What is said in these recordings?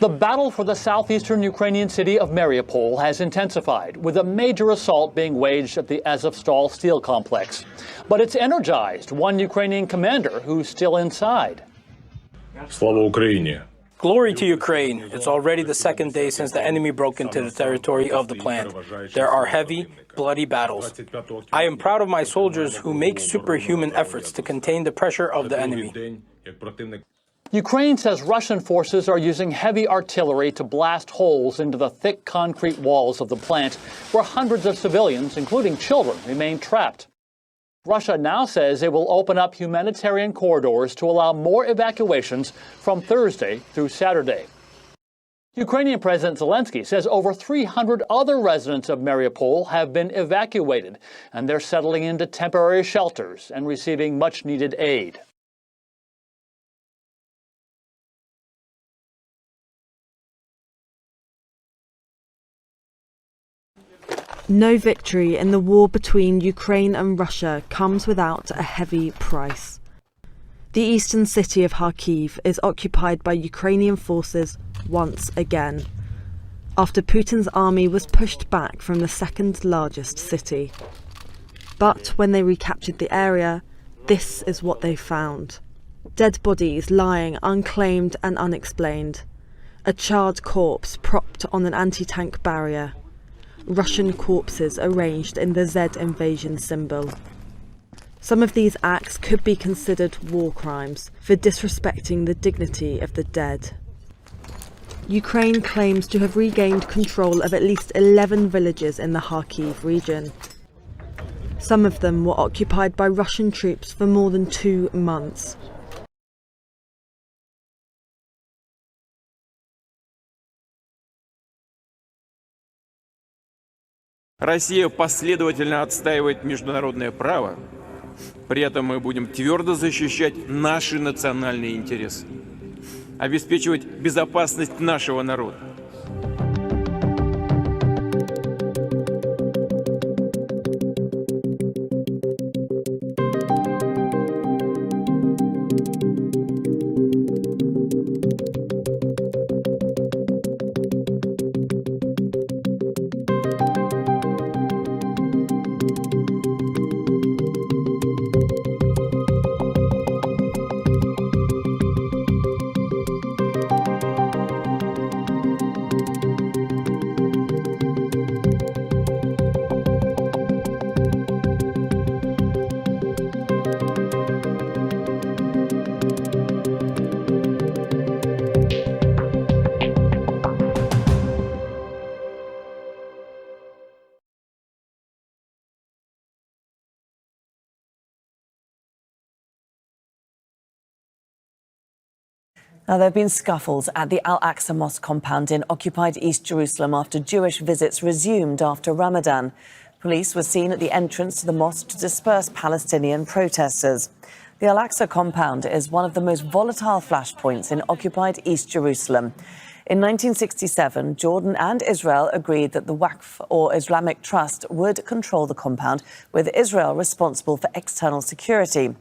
The battle for the southeastern Ukrainian city of Mariupol has intensified, with a major assault being waged at the Azovstal steel complex. But it's energized one Ukrainian commander who's still inside. Slava Ukraini. Glory to Ukraine. It's already the second day since the enemy broke into the territory of the plant. There are heavy, bloody battles. I am proud of my soldiers who make superhuman efforts to contain the pressure of the enemy. Ukraine says Russian forces are using heavy artillery to blast holes into the thick concrete walls of the plant, where hundreds of civilians, including children, remain trapped. Russia now says it will open up humanitarian corridors to allow more evacuations from Thursday through Saturday. Ukrainian President Zelenskyy says over 300 other residents of Mariupol have been evacuated, and they're settling into temporary shelters and receiving much-needed aid. No victory in the war between Ukraine and Russia comes without a heavy price. The eastern city of Kharkiv is occupied by Ukrainian forces once again, after Putin's army was pushed back from the second largest city. But when they recaptured the area, this is what they found. Dead bodies lying unclaimed and unexplained. A charred corpse propped on an anti-tank barrier. Russian corpses arranged in the Z invasion symbol. Some of these acts could be considered war crimes for disrespecting the dignity of the dead. Ukraine claims to have regained control of at least 11 villages in the Kharkiv region. Some of them were occupied by Russian troops for more than 2 months. Россия последовательно отстаивает международное право, при этом мы будем твердо защищать наши национальные интересы, обеспечивать безопасность нашего народа. Now, there have been scuffles at the Al-Aqsa mosque compound in occupied East Jerusalem after Jewish visits resumed after Ramadan. Police were seen at the entrance to the mosque to disperse Palestinian protesters. The Al-Aqsa compound is one of the most volatile flashpoints in occupied East Jerusalem. In 1967, Jordan and Israel agreed that the Waqf, or Islamic Trust, would control the compound, with Israel responsible for external security.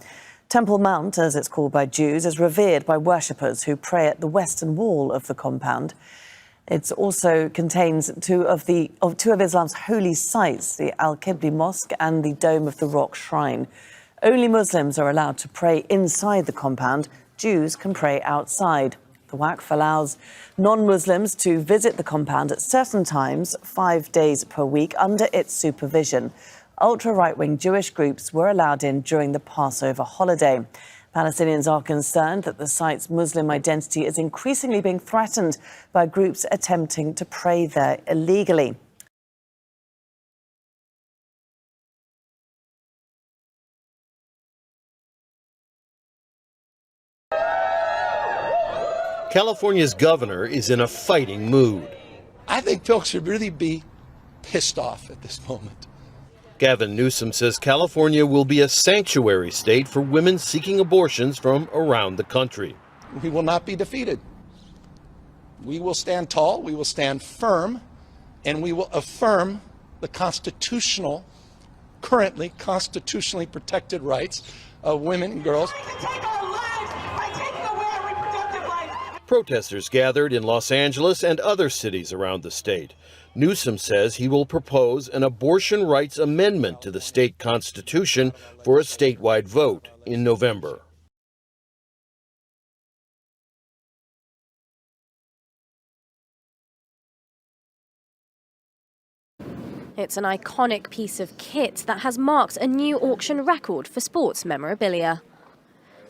Temple Mount, as it's called by Jews, is revered by worshippers who pray at the western wall of the compound. It also contains two of Islam's holy sites, the Al-Qibli Mosque and the Dome of the Rock Shrine. Only Muslims are allowed to pray inside the compound. Jews can pray outside. The Waqf allows non-Muslims to visit the compound at certain times, 5 days per week, under its supervision. Ultra-right-wing Jewish groups were allowed in during the Passover holiday. Palestinians are concerned that the site's Muslim identity is increasingly being threatened by groups attempting to pray there illegally. California's governor is in a fighting mood. I think folks should really be pissed off at this moment. Gavin Newsom says California will be a sanctuary state for women seeking abortions from around the country. We will not be defeated. We will stand tall, we will stand firm, and we will affirm the currently constitutionally protected rights of women and girls. Protesters gathered in Los Angeles and other cities around the state. Newsom says he will propose an abortion rights amendment to the state constitution for a statewide vote in November. It's an iconic piece of kit that has marked a new auction record for sports memorabilia.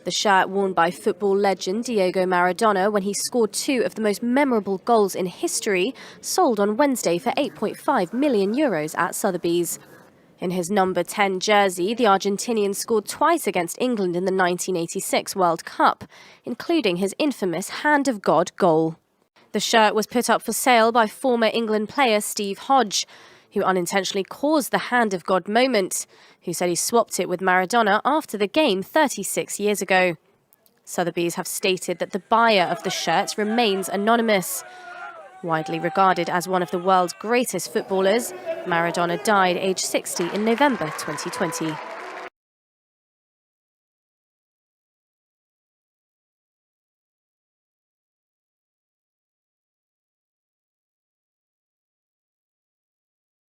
The shirt worn by football legend Diego Maradona when he scored 2 of the most memorable goals in history sold on Wednesday for €8.5 million at Sotheby's. In his number 10 jersey, the Argentinian scored twice against England in the 1986 World Cup, including his infamous Hand of God goal. The shirt was put up for sale by former England player Steve Hodge, who unintentionally caused the Hand of God moment, who said he swapped it with Maradona after the game 36 years ago. Sotheby's have stated that the buyer of the shirt remains anonymous. Widely regarded as one of the world's greatest footballers, Maradona died aged 60 in November 2020.